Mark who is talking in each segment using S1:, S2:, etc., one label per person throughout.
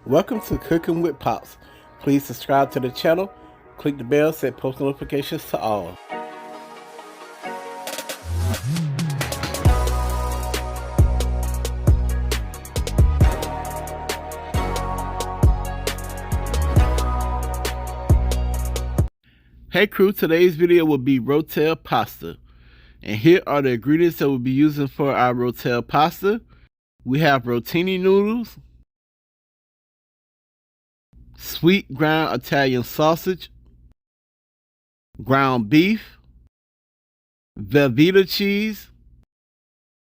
S1: Welcome to Cooking with Pops. Please subscribe to the channel, click the bell, set post notifications to all. Hey crew, today's video will be Rotel pasta. And here are the ingredients that we'll be using for our Rotel pasta. We have rotini noodles, sweet ground Italian sausage, ground beef, Velveeta cheese,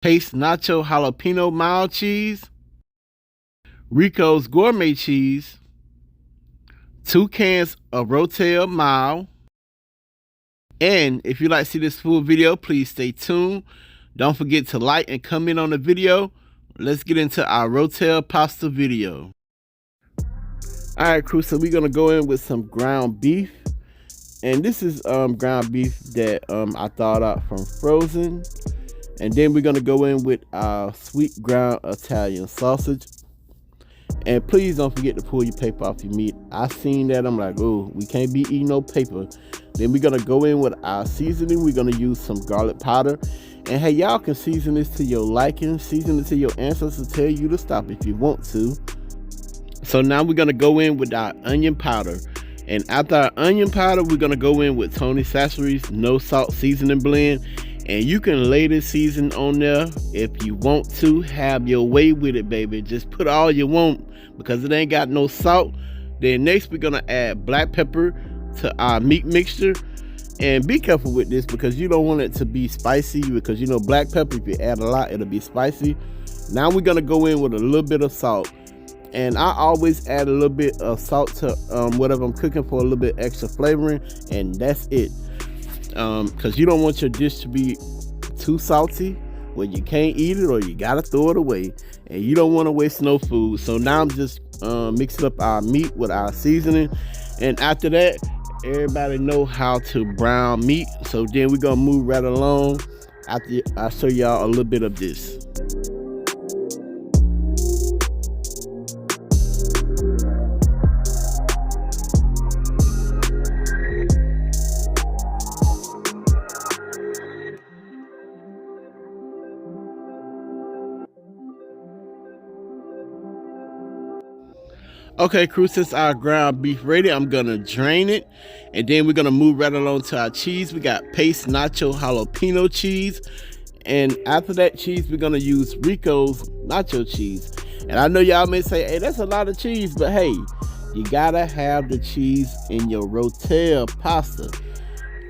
S1: paste nacho jalapeno mild cheese, Rico's gourmet cheese, 2 cans of Rotel mild. And if you'd like to see this full video, please stay tuned. Don't forget to like and comment on the video. Let's get into our Rotel pasta video. Alright crew, so we're gonna go in with some ground beef. And this is ground beef that I thawed out from frozen. And then we're gonna go in with our sweet ground Italian sausage. And please don't forget to pull your paper off your meat. I seen that, I'm like, oh, we can't be eating no paper. Then we're gonna go in with our seasoning. We're gonna use some garlic powder. And hey, y'all can season this to your liking, season it to your ancestors tell you to stop if you want to. So now we're gonna go in with our onion powder. And after our onion powder, we're gonna go in with Tony Chachere's no salt seasoning blend. And you can lay this season on there if you want to. Have your way with it, baby. Just put all you want because it ain't got no salt. Then next we're gonna add black pepper to our meat mixture. And be careful with this because you don't want it to be spicy, because you know black pepper, if you add a lot, it'll be spicy. Now we're gonna go in with a little bit of salt. And I always add a little bit of salt to whatever I'm cooking for a little bit extra flavoring, and that's it. Because you don't want your dish to be too salty where you can't eat it or you gotta throw it away, and you don't want to waste no food. So now I'm just mixing up our meat with our seasoning, and after that, everybody know how to brown meat. So then we're gonna move right along after I show y'all a little bit of this. Okay crew, since our ground beef ready, I'm gonna drain it, and then we're gonna move right along to our cheese. We got paste nacho jalapeno cheese, and after that cheese we're gonna use Rico's nacho cheese. And I know y'all may say, hey, that's a lot of cheese, but hey, you gotta have the cheese in your Rotel pasta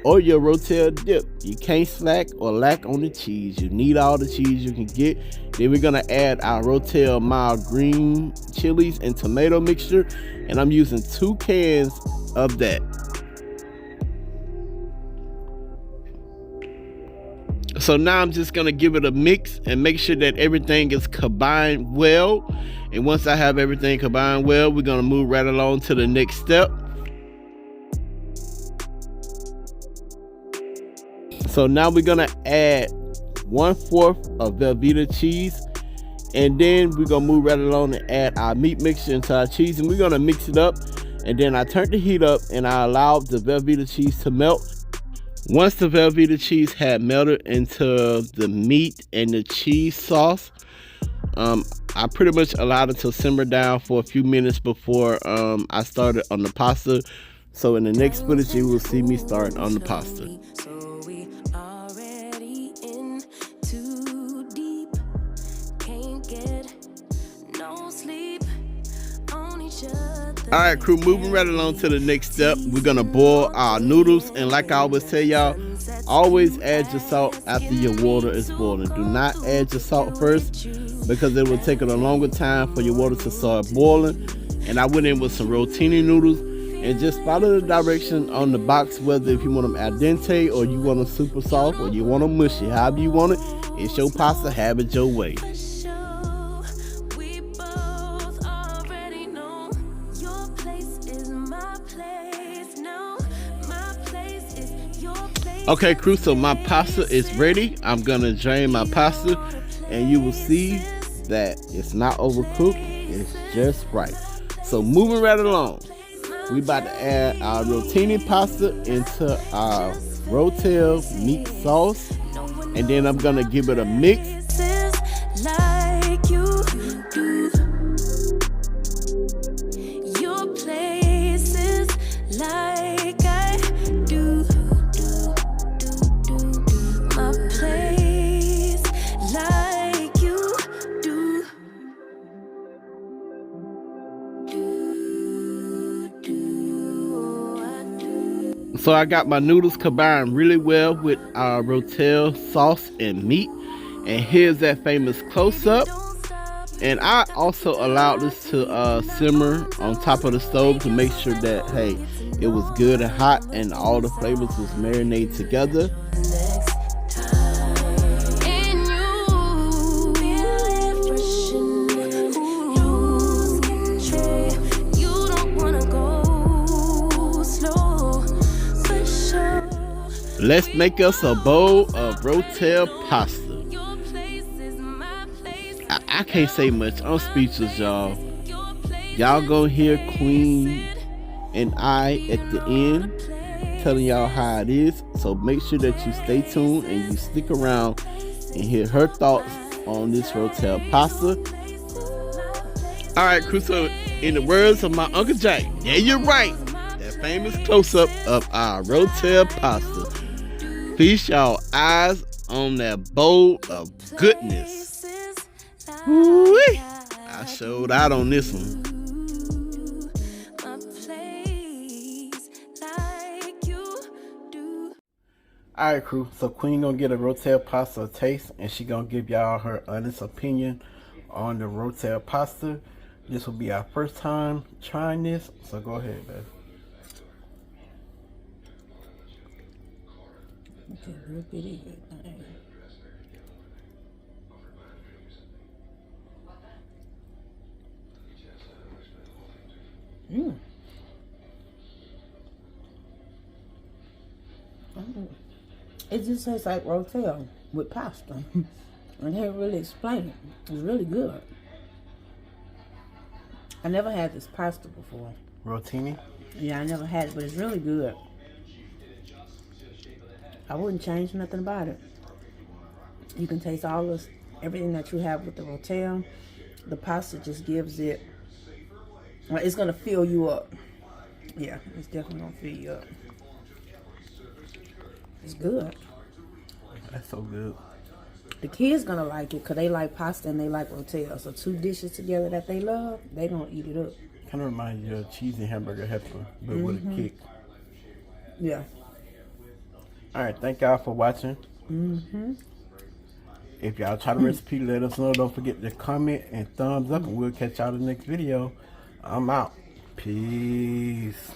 S1: or your Rotel dip. You can't slack or lack on the cheese. You need all the cheese you can get. Then we're gonna add our Rotel mild green chilies and tomato mixture, and I'm using 2 cans of that. So now I'm just gonna give it a mix and make sure that everything is combined well. And once I have everything combined well, we're gonna move right along to the next step. So now we're gonna add 1/4 of Velveeta cheese, and then we're gonna move right along and add our meat mixture into our cheese, and we're gonna mix it up. And then I turned the heat up and I allowed the Velveeta cheese to melt. Once the Velveeta cheese had melted into the meat and the cheese sauce, I pretty much allowed it to simmer down for a few minutes before I started on the pasta. So in the next footage you will see me start on the pasta. Alright crew, moving right along to the next step. We're gonna boil our noodles, and like I always tell y'all, always add your salt after your water is boiling. Do not add your salt first because it will take a longer time for your water to start boiling. And I went in with some rotini noodles, and just follow the direction on the box, whether if you want them al dente or you want them super soft or you want them mushy. However you want it, it's your pasta, have it your way. Okay crew, so my pasta is ready. I'm gonna drain my pasta, and you will see that it's not overcooked, it's just right. So moving right along, we about to add our rotini pasta into our Rotel meat sauce, and then I'm gonna give it a mix.
S2: Like you do. Your places like I do. My place like you do.
S1: So I got my noodles combined really well with our Rotel sauce and meat. And here's that famous close-up. And I also allowed this to simmer on top of the stove to make sure that, hey, it was good and hot and all the flavors was marinated together. Let's make us a bowl of Rotel pasta. I can't say much. I'm speechless, y'all. Y'all gonna hear Queen and I at the end telling y'all how it is. So make sure that you stay tuned and you stick around and hear her thoughts on this Rotel pasta. Alright, crew, so in the words of my Uncle Jack, yeah, you're right. That famous close-up of our Rotel pasta. Feast y'all eyes on that bowl of goodness. Woo-wee. I showed out on this one. Alright, crew, so Queen gonna get a Rotel pasta taste, and she gonna give y'all her honest opinion on the Rotel pasta. This will be our first time trying this, so go ahead, babe.
S3: Okay, real bitty good thing. It just tastes like Rotel with pasta. I can't really explain it. It's really good. I never had this pasta before.
S1: Rotini?
S3: Yeah, I never had it, but it's really good. I wouldn't change nothing about it. You can taste all this, everything that you have with the Rotel. The pasta just gives it, well, it's gonna fill you up. Yeah, it's definitely gonna fill you up. It's good.
S1: That's so good.
S3: The kids gonna like it because they like pasta and they like Rotel. So two dishes together that they love, they gonna eat it up.
S1: Kind of reminds you of cheesy hamburger helper, but with a kick.
S3: Yeah.
S1: Alright, thank y'all for watching. If y'all try the recipe, let us know. Don't forget to comment and thumbs up, and we'll catch y'all in the next video. I'm out. Peace.